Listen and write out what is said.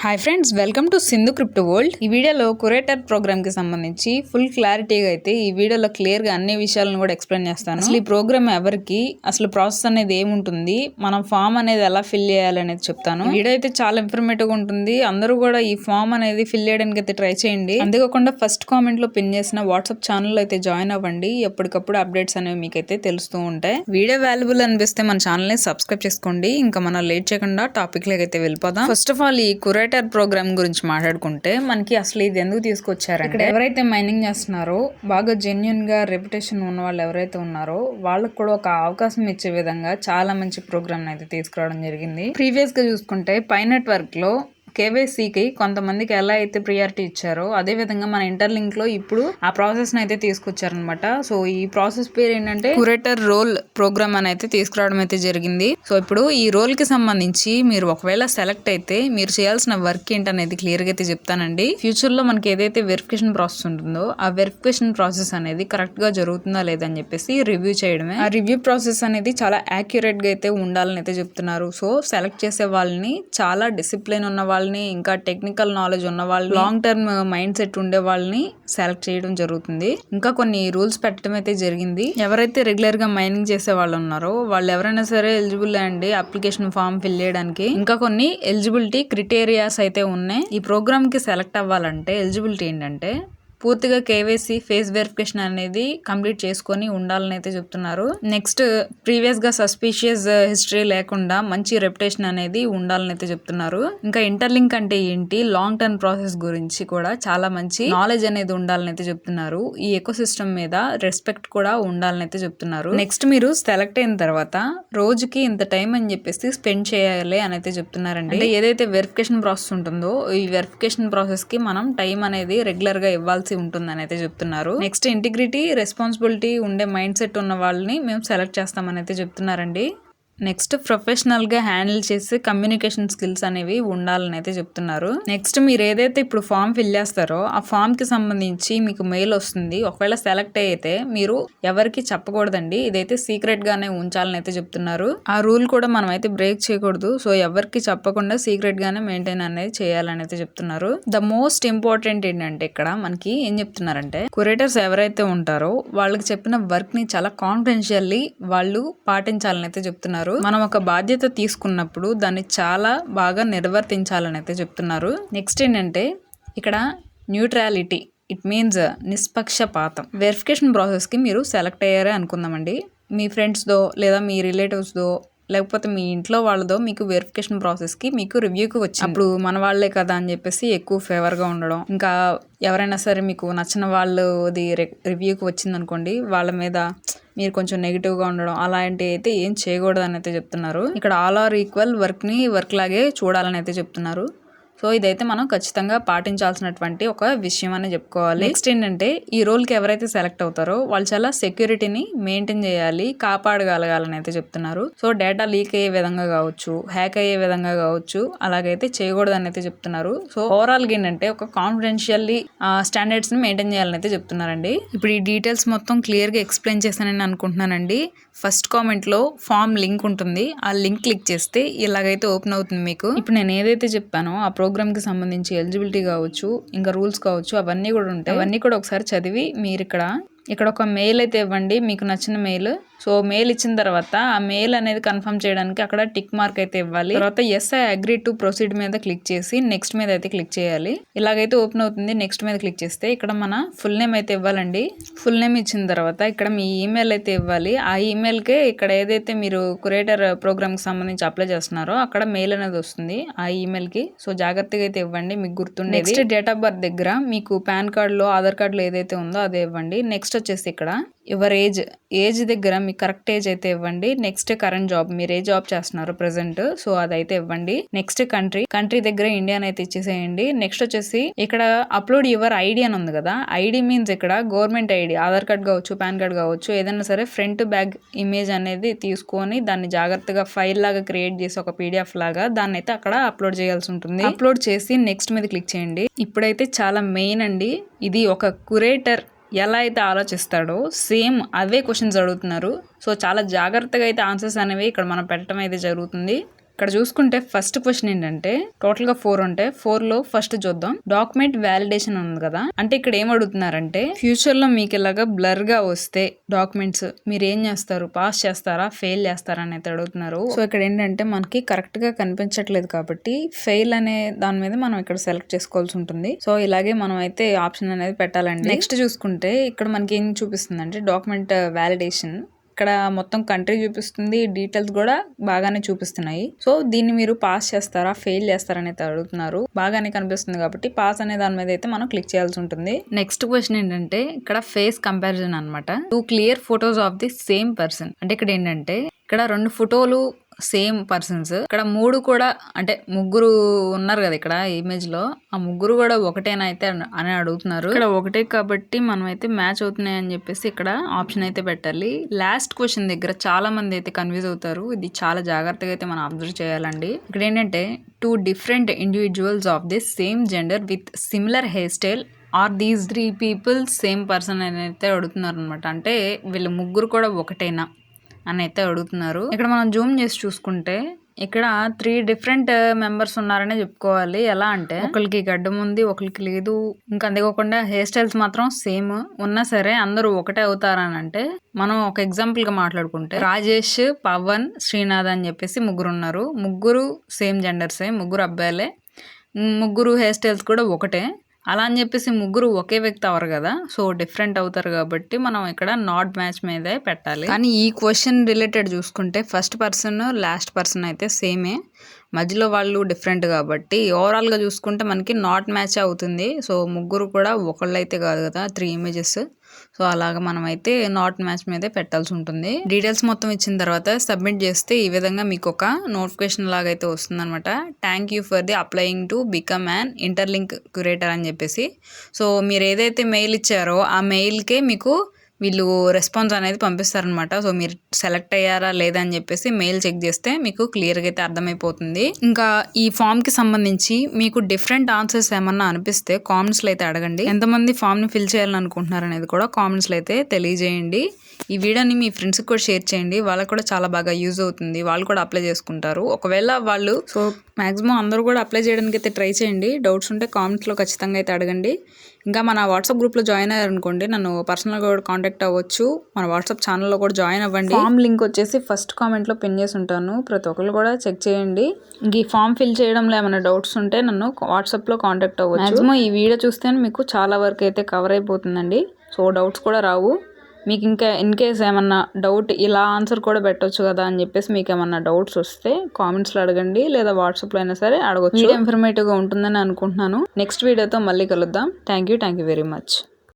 Hi friends, welcome to Sindhu crypto world. ఈ వీడియోలో కురేటర్ programme కి సంబంధించి ఫుల్ క్లారిటీగా అయితే ఈ వీడియోలో క్లియర్ గా అన్ని విషయాలను కూడా ఎక్స్ప్లెయిన్ చేస్తాను. అసలు ఈ ప్రోగ్రామ్ ఎవరికి, అసలు ప్రాసెస్ అనేది ఏముంటుంది, మనం ఫామ్ అనేది ఎలా ఫిల్ చేయాలి అనేది చెప్తాను. ఈ వీడియో అయితే చాలా ఇన్ఫర్మేటివ్ గా ఉంటుంది. అందరూ కూడా ఈ ఫామ్ అనేది ఫిల్ చేయడానికి అయితే ట్రై చేయండి. అంతేకాకుండా ఫస్ట్ కామెంట్ లో పిన్ చేసిన వాట్సాప్ ఛానల్ అయితే జాయిన్ అవ్వండి. ఎప్పటికప్పుడు అప్డేట్స్ అనేవి మీకైతే తెలుస్తూ ఉంటాయి. వీడియో వాల్యుబుల్ అనిపిస్తే మన ఛానల్ ని సబ్స్క్రైబ్ చేసుకోండి. ఇంకా మనం లేట్ చేయకుండా టాపిక్ అయితే వెళ్ళిపోదాం. ఫస్ట్ ఆఫ్ ఆల్, ఈ కురేటర్ ప్రోగ్రామ్ గురించి మాట్లాడుకుంటే మనకి అసలు ఇది ఎందుకు తీసుకొచ్చారంటే, ఇక్కడ ఎవరైతే మైనింగ్ చేస్తున్నారో బాగా జెన్యున్ గా రెప్యుటేషన్ ఉన్న వాళ్ళు ఎవరైతే ఉన్నారో వాళ్ళకి కూడా ఒక అవకాశం ఇచ్చే విధంగా చాలా మంచి ప్రోగ్రామ్ అయితే తీసుకురావడం జరిగింది. ప్రీవియస్ గా చూసుకుంటే పై నెట్వర్క్ లో కేవైసీకి కొంతమందికి ఎలా అయితే ప్రియారిటీ ఇచ్చారో అదే విధంగా మన ఇంటర్లింక్ లో ఇప్పుడు ఆ ప్రాసెస్ అయితే తీసుకొచ్చారనమాట. సో ఈ ప్రాసెస్ పేరు ఏంటంటే కురేటర్ రోల్ ప్రోగ్రామ్ అని అయితే తీసుకురావడం అయితే జరిగింది. సో ఇప్పుడు ఈ రోల్ కి సంబంధించి మీరు ఒకవేళ సెలెక్ట్ అయితే మీరు చేయాల్సిన వర్క్ ఏంటనేది క్లియర్ గా అయితే చెప్తానండి. ఫ్యూచర్ లో మనకి ఏదైతే వెరిఫికేషన్ ప్రాసెస్ ఉంటుందో ఆ వెరిఫికేషన్ ప్రాసెస్ అనేది కరెక్ట్ గా జరుగుతుందా లేదని చెప్పేసి రివ్యూ చేయడమే. ఆ రివ్యూ ప్రాసెస్ అనేది చాలా యాక్యురేట్ గా అయితే ఉండాలని అయితే చెప్తున్నారు. సో సెలెక్ట్ చేసే వాళ్ళని చాలా డిసిప్లిన్ ఉన్న వాళ్ళని, ఇంకా టెక్నికల్ నాలెడ్జ్ ఉన్న వాళ్ళు, లాంగ్ టర్మ్ మైండ్ సెట్ ఉండే వాళ్ళని సెలెక్ట్ చేయడం జరుగుతుంది. ఇంకా కొన్ని రూల్స్ పెట్టడం అయితే జరిగింది. ఎవరైతే రెగ్యులర్ గా మైనింగ్ చేసే వాళ్ళు ఉన్నారో వాళ్ళు ఎవరైనా సరే ఎలిజిబుల్ అండి అప్లికేషన్ ఫామ్ ఫిల్ చేయడానికి. ఇంకా కొన్ని ఎలిజిబిలిటీ క్రైటీరియాస్ అయితే ఉన్నాయి. ఈ ప్రోగ్రామ్ కి సెలెక్ట్ అవ్వాలంటే ఎలిజిబిలిటీ ఏంటంటే పూర్తిగా కేవైసీ ఫేస్ వెరిఫికేషన్ అనేది కంప్లీట్ చేసుకొని ఉండాలని అయితే చెప్తున్నారు. నెక్స్ట్, ప్రీవియస్ గా సస్పిషియస్ హిస్టరీ లేకుండా మంచి రెప్యుటేషన్ అనేది ఉండాలని అయితే చెప్తున్నారు. ఇంకా ఇంటర్లింక్ అంటే ఏంటి, లాంగ్ టర్మ్ ప్రాసెస్ గురించి కూడా చాలా మంచి నాలెడ్జ్ అనేది ఉండాలని అయితే చెప్తున్నారు. ఈ ఎకో సిస్టమ్ మీద రెస్పెక్ట్ కూడా ఉండాలని అయితే చెప్తున్నారు. నెక్స్ట్, మీరు సెలెక్ట్ అయిన తర్వాత రోజుకి ఇంత టైం అని చెప్పేసి స్పెండ్ చేయాలి అని అయితే చెప్తున్నారండి. అంటే ఏదైతే వెరిఫికేషన్ ప్రాసెస్ ఉంటుందో ఈ వెరిఫికేషన్ ప్రాసెస్ కి మనం టైం అనేది రెగ్యులర్ గా ఇవ్వాల్సి ఉంటుందని అయితే చెప్తున్నారు. నెక్స్ట్, ఇంటిగ్రిటీ రెస్పాన్సిబిలిటీ ఉండే మైండ్ సెట్ ఉన్న వాళ్ళని మేము సెలెక్ట్ చేస్తామని అయితే చెప్తున్నారండి. నెక్స్ట్, ప్రొఫెషనల్ గా హ్యాండిల్ చేసే కమ్యూనికేషన్ స్కిల్స్ అనేవి ఉండాలని అయితే చెప్తున్నారు. నెక్స్ట్, మీరు ఏదైతే ఇప్పుడు ఫామ్ ఫిల్ చేస్తారో ఆ ఫామ్ కి సంబంధించి మీకు మెయిల్ వస్తుంది. ఒకవేళ సెలెక్ట్ అయితే మీరు ఎవరికి చెప్పకూడదండి, ఇదైతే సీక్రెట్ గానే ఉంచాలని అయితే చెప్తున్నారు. ఆ రూల్ కూడా మనం అయితే బ్రేక్ చేయకూడదు. సో ఎవరికి చెప్పకుండా సీక్రెట్ గానే మెయింటైన్ అనేది చేయాలని అయితే చెప్తున్నారు. ద మోస్ట్ ఇంపార్టెంట్ ఏంటంటే ఇక్కడ మనకి ఏం చెప్తున్నారంటే, కురేటర్స్ ఎవరైతే ఉంటారో వాళ్ళకి చెప్పిన వర్క్ ని చాలా కాన్ఫిడెన్షియల్లీ వాళ్ళు పాటించాలని అయితే చెప్తున్నారు. మనం ఒక బాధ్యత తీసుకున్నప్పుడు దాన్ని చాలా బాగా నిర్వర్తించాలని అయితే చెప్తున్నారు. నెక్స్ట్ ఏంటంటే ఇక్కడ న్యూట్రాలిటీ, ఇట్ మీన్స్ నిష్పక్షపాతం. వెరిఫికేషన్ ప్రాసెస్ కి మీరు సెలెక్ట్ అయ్యారే అనుకుందామండి, మీ ఫ్రెండ్స్ దో లేదా మీ రిలేటివ్స్ దో లేకపోతే మీ ఇంట్లో వాళ్ళదో మీకు వెరిఫికేషన్ ప్రాసెస్ కి మీకు రివ్యూకి వచ్చింది. అప్పుడు మన వాళ్లే కదా అని చెప్పేసి ఎక్కువ ఫేవర్ గా ఉండడం, ఇంకా ఎవరైనా సరే మీకు నచ్చిన వాళ్ళది రివ్యూకి వచ్చింది అనుకోండి, వాళ్ళ మీద మీరు కొంచెం నెగిటివ్ గా ఉండడం అలాంటి అయితే ఏం చేయకూడదు అని అయితే చెప్తున్నారు. ఇక్కడ ఆల్ ఆర్ ఈక్వల్ వర్క్ ని వర్క్ లాగే చూడాలని అయితే చెప్తున్నారు. సో ఇదైతే మనం ఖచ్చితంగా పాటించాల్సినటువంటి ఒక విషయం అని చెప్పుకోవాలి. నెక్స్ట్ ఏంటంటే, ఈ రోల్ కి ఎవరైతే సెలెక్ట్ అవుతారో వాళ్ళు చాలా సెక్యూరిటీని మెయింటైన్ చేయాలి, కాపాడగలగాలని అయితే చెప్తున్నారు. సో డేటా లీక్ అయ్యే విధంగా కావచ్చు, హ్యాక్ అయ్యే విధంగా కావచ్చు, అలాగైతే చేయకూడదు అని అయితే చెప్తున్నారు. సో ఓవరాల్ గా ఏంటంటే ఒక కాన్ఫిడెన్షియల్లీ స్టాండర్డ్స్ ని మెయింటైన్ చేయాలని అయితే చెప్తున్నారండి. ఇప్పుడు ఈ డీటెయిల్స్ మొత్తం క్లియర్ గా ఎక్స్ప్లెయిన్ చేశానని అనుకుంటున్నానండి. ఫస్ట్ కామెంట్ లో ఫామ్ లింక్ ఉంటుంది, ఆ లింక్ క్లిక్ చేస్తే ఇలాగైతే ఓపెన్ అవుతుంది మీకు. ఇప్పుడు నేను ఏదైతే చెప్పానో ఆ ప్రోగ్రామ్ కి సంబంధించి ఎలిజిబిలిటీ కావచ్చు, ఇంకా రూల్స్ కావచ్చు, అవన్నీ కూడా ఉంటాయి. అవన్నీ కూడా ఒకసారి చదివి మీరు ఇక్కడ ఒక మెయిల్ అయితే ఇవ్వండి, మీకు నచ్చిన మెయిల్. సో మెయిల్ ఇచ్చిన తర్వాత ఆ మెయిల్ అనేది కన్ఫర్మ్ చేయడానికి అక్కడ టిక్ మార్క్ అయితే ఇవ్వాలి. తర్వాత yes I agree to proceed మీద క్లిక్ చేసి నెక్స్ట్ మీద అయితే క్లిక్ చేయాలి. ఇలాగైతే ఓపెన్ అవుతుంది. నెక్స్ట్ మీద క్లిక్ చేస్తే ఇక్కడ మన ఫుల్ నేమ్ అయితే ఇవ్వాలండి. ఫుల్ నేమ్ ఇచ్చిన తర్వాత ఇక్కడ మీ ఈమెయిల్ అయితే ఇవ్వాలి. ఆ ఈమెయిల్ కే ఇక్కడ ఏదైతే మీరు కురేటర్ ప్రోగ్రామ్ కి సంబంధించి అప్లై చేస్తున్నారో అక్కడ మెయిల్ అనేది వస్తుంది ఆ ఈమెయిల్ కి. సో జాగ్రత్తగా అయితే ఇవ్వండి, మీకు గుర్తుండేది. నెక్స్ట్, డేట్ ఆఫ్ బర్త్ దగ్గర మీకు పాన్ కార్డ్ లో ఆధార్ కార్డ్ లో ఏదైతే ఉందో అదే ఇవ్వండి. నెక్స్ట్ వచ్చేసి ఇక్కడ యువర్ ఏజ్ దగ్గర మీ కరెక్ట్ ఏజ్ అయితే ఇవ్వండి. నెక్స్ట్, కరెంట్ జాబ్, మీరు ఏ జాబ్ చేస్తున్నారు ప్రెసెంట్, సో అదైతే ఇవ్వండి. నెక్స్ట్, కంట్రీ దగ్గర ఇండియా అయితే ఇచ్చేసేయండి. నెక్స్ట్ వచ్చేసి ఇక్కడ అప్లోడ్ యువర్ ఐడి అని ఉంది కదా, ఐడి మీన్స్ ఇక్కడ గవర్నమెంట్ ఐడి, ఆధార్ కార్డ్ కావచ్చు, పాన్ కార్డ్ కావచ్చు, ఏదైనా సరే ఫ్రంట్ బ్యాక్ ఇమేజ్ అనేది తీసుకొని దాన్ని జాగ్రత్తగా ఫైల్ లాగా క్రియేట్ చేసి ఒక పీడిఎఫ్ లాగా దాన్ని అయితే అక్కడ అప్లోడ్ చేయాల్సి ఉంటుంది. అప్లోడ్ చేసి నెక్స్ట్ మీద క్లిక్ చేయండి. ఇప్పుడైతే చాలా మెయిన్ అండి, ఇది ఒక కురేటర్ ఎలా అయితే ఆలోచిస్తాడో సేమ్ అవే క్వశ్చన్స్ అడుగుతున్నారు. సో చాలా జాగ్రత్తగా అయితే ఆన్సర్స్ అనేవి ఇక్కడ మనం పెట్టడం అయితే జరుగుతుంది. ఇక్కడ చూసుకుంటే ఫస్ట్ క్వశ్చన్ ఏంటంటే టోటల్ గా 4 ఉంటాయి. 4 లో ఫస్ట్ చూద్దాం. డాక్యుమెంట్ వ్యాలిడేషన్ ఉంది కదా, అంటే ఇక్కడ ఏం అడుగుతున్నారంటే ఫ్యూచర్ లో మీకు ఇలాగా బ్లర్ గా వస్తే డాక్యుమెంట్స్ మీరు ఏం చేస్తారు, పాస్ చేస్తారా ఫెయిల్ చేస్తారా అని అయితే అడుగుతున్నారు. సో ఇక్కడ ఏంటంటే మనకి కరెక్ట్ గా కనిపించట్లేదు కాబట్టి ఫెయిల్ అనే దాని మీద మనం ఇక్కడ సెలెక్ట్ చేసుకోవాల్సి ఉంటుంది. సో ఇలాగే మనం అయితే ఆప్షన్ అనేది పెట్టాలండి. నెక్స్ట్ చూసుకుంటే ఇక్కడ మనకి ఏం చూపిస్తుంది అంటే డాక్యుమెంట్ వ్యాలిడేషన్. ఇక్కడ మొత్తం కంట్రీ చూపిస్తుంది, డీటెయిల్స్ కూడా బాగానే చూపిస్తున్నాయి. సో దీన్ని మీరు పాస్ చేస్తారా ఫెయిల్ చేస్తారా అనేది అడుగుతున్నారు. బాగానే కనిపిస్తుంది కాబట్టి పాస్ అనే దాని మీద అయితే మనం క్లిక్ చేయాల్సి ఉంటుంది. నెక్స్ట్ క్వశ్చన్ ఏంటంటే ఇక్కడ ఫేస్ కంపారిజన్ అనమాట. 2 clear photos of the same person. అంటే ఇక్కడ ఏంటంటే ఇక్కడ 2 ఫోటోలు సేమ్ పర్సన్స్, ఇక్కడ 3 కూడా అంటే ముగ్గురు ఉన్నారు కదా ఇక్కడ ఇమేజ్ లో, ఆ ముగ్గురు కూడా ఒకటేనా అయితే అని అడుగుతున్నారు. ఇక్కడ ఒకటే కాబట్టి మనం అయితే మ్యాచ్ అవుతున్నాయి అని చెప్పేసి ఇక్కడ ఆప్షన్ అయితే పెట్టాలి. లాస్ట్ క్వశ్చన్ దగ్గర చాలా మంది అయితే కన్ఫ్యూజ్ అవుతారు. ఇది చాలా జాగ్రత్తగా అయితే మనం అబ్జర్వ్ చేయాలండి. ఇక్కడ ఏంటంటే 2 different individuals of the same gender with similar hair style or these 3 people same person అని అయితే అడుగుతున్నారు అనమాట. అంటే వీళ్ళు ముగ్గురు కూడా ఒకటేనా అని అయితే అడుగుతున్నారు. ఇక్కడ మనం జూమ్ చేసి చూసుకుంటే ఇక్కడ 3 డిఫరెంట్ మెంబర్స్ ఉన్నారనే చెప్పుకోవాలి. ఎలా అంటే ఒకరికి గడ్డం ఉంది, ఒకరికి లేదు. ఇంకా అంతేకాకుండా హెయిర్ స్టైల్స్ మాత్రం సేమ్ ఉన్నా సరే అందరూ ఒకటే అవుతారని అంటే మనం ఒక ఎగ్జాంపుల్ గా మాట్లాడుకుంటే రాజేష్, పవన్, శ్రీనాథ్ అని చెప్పేసి ముగ్గురు ఉన్నారు. ముగ్గురు సేమ్ జెండర్సే, ముగ్గురు అబ్బాయిలే, ముగ్గురు హెయిర్ స్టైల్స్ కూడా ఒకటే. అలా అని చెప్పేసి ముగ్గురు ఒకే వ్యక్తి అవరు కదా, సో డిఫరెంట్ అవుతారు కాబట్టి మనం ఇక్కడ నాట్ మ్యాచ్ మీదే పెట్టాలి. కానీ ఈ క్వశ్చన్ రిలేటెడ్ చూసుకుంటే ఫస్ట్ పర్సన్ లాస్ట్ పర్సన్ అయితే సేమే, మధ్యలో వాళ్ళు డిఫరెంట్ కాబట్టి ఓవరాల్ గా చూసుకుంటే మనకి నాట్ మ్యాచ్ అవుతుంది. సో ముగ్గురు కూడా ఒకళ్ళు అయితే కాదు కదా, 3 ఇమేజెస్. సో అలాగా మనం అయితే నాట్ మ్యాచ్ మీదే పెట్టాల్సి ఉంటుంది. డీటెయిల్స్ మొత్తం ఇచ్చిన తర్వాత సబ్మిట్ చేస్తే ఈ విధంగా మీకు ఒక నోటిఫికేషన్ లాగా అయితే వస్తుంది అనమాట. Thank you for the applying to become an interlink curator అని చెప్పేసి. సో మీరు ఏదైతే మెయిల్ ఇచ్చారో ఆ మెయిల్కే మీకు వీళ్ళు రెస్పాన్స్ అనేది పంపిస్తారనమాట. సో మీరు సెలెక్ట్ అయ్యారా లేదా అని చెప్పేసి మెయిల్ చెక్ చేస్తే మీకు క్లియర్గా అయితే అర్థమైపోతుంది. ఇంకా ఈ ఫామ్ కి సంబంధించి మీకు డిఫరెంట్ ఆన్సర్స్ ఏమన్నా అనిపిస్తే కామెంట్స్ లో అయితే అడగండి. ఎంతమంది ఫామ్ ని ఫిల్ చేయాలని అనుకుంటున్నారు అనేది కూడా కామెంట్స్ లో అయితే తెలియజేయండి. ఈ వీడియోని మీ ఫ్రెండ్స్ కూడా షేర్ చేయండి, వాళ్ళకి కూడా చాలా బాగా యూజ్ అవుతుంది, వాళ్ళు కూడా అప్లై చేసుకుంటారు. ఒకవేళ వాళ్ళు సో మాక్సిమం అందరూ కూడా అప్లై చేయడానికి అయితే ట్రై చేయండి. డౌట్స్ ఉంటే కామెంట్స్లో ఖచ్చితంగా అయితే అడగండి. ఇంకా మన వాట్సాప్ గ్రూప్లో జాయిన్ అయ్యారనుకోండి, నన్ను పర్సనల్గా కూడా కాంటాక్ట్ అవ్వచ్చు. మన వాట్సాప్ ఛానల్లో కూడా జాయిన్ అవ్వండి. ఫామ్ లింక్ వచ్చేసి ఫస్ట్ కామెంట్లో పిన్ చేసి ఉంటాను, ప్రతి ఒక్కరు కూడా చెక్ చేయండి. ఇంక ఈ ఫామ్ ఫిల్ చేయడంలో ఏమైనా డౌట్స్ ఉంటే నన్ను వాట్సాప్లో కాంటాక్ట్ అవ్వచ్చు. మాక్సిమం ఈ వీడియో చూస్తే మీకు చాలా వరకు అయితే కవర్ అయిపోతుందండి. సో డౌట్స్ కూడా రావు. మీకు ఇంకా ఇన్ కేస్ ఏమన్నా డౌట్ ఇలా ఆన్సర్ కూడా పెట్టవచ్చు కదా అని చెప్పేసి మీకు ఏమన్నా డౌట్స్ వస్తే కామెంట్స్లో అడగండి, లేదా వాట్సాప్లో అయినా సరే అడగచ్చు. వీడియో ఇన్ఫర్మేటివ్గా ఉంటుందని అనుకుంటున్నాను. నెక్స్ట్ వీడియోతో మళ్ళీ కలుద్దాం. Thank you very much.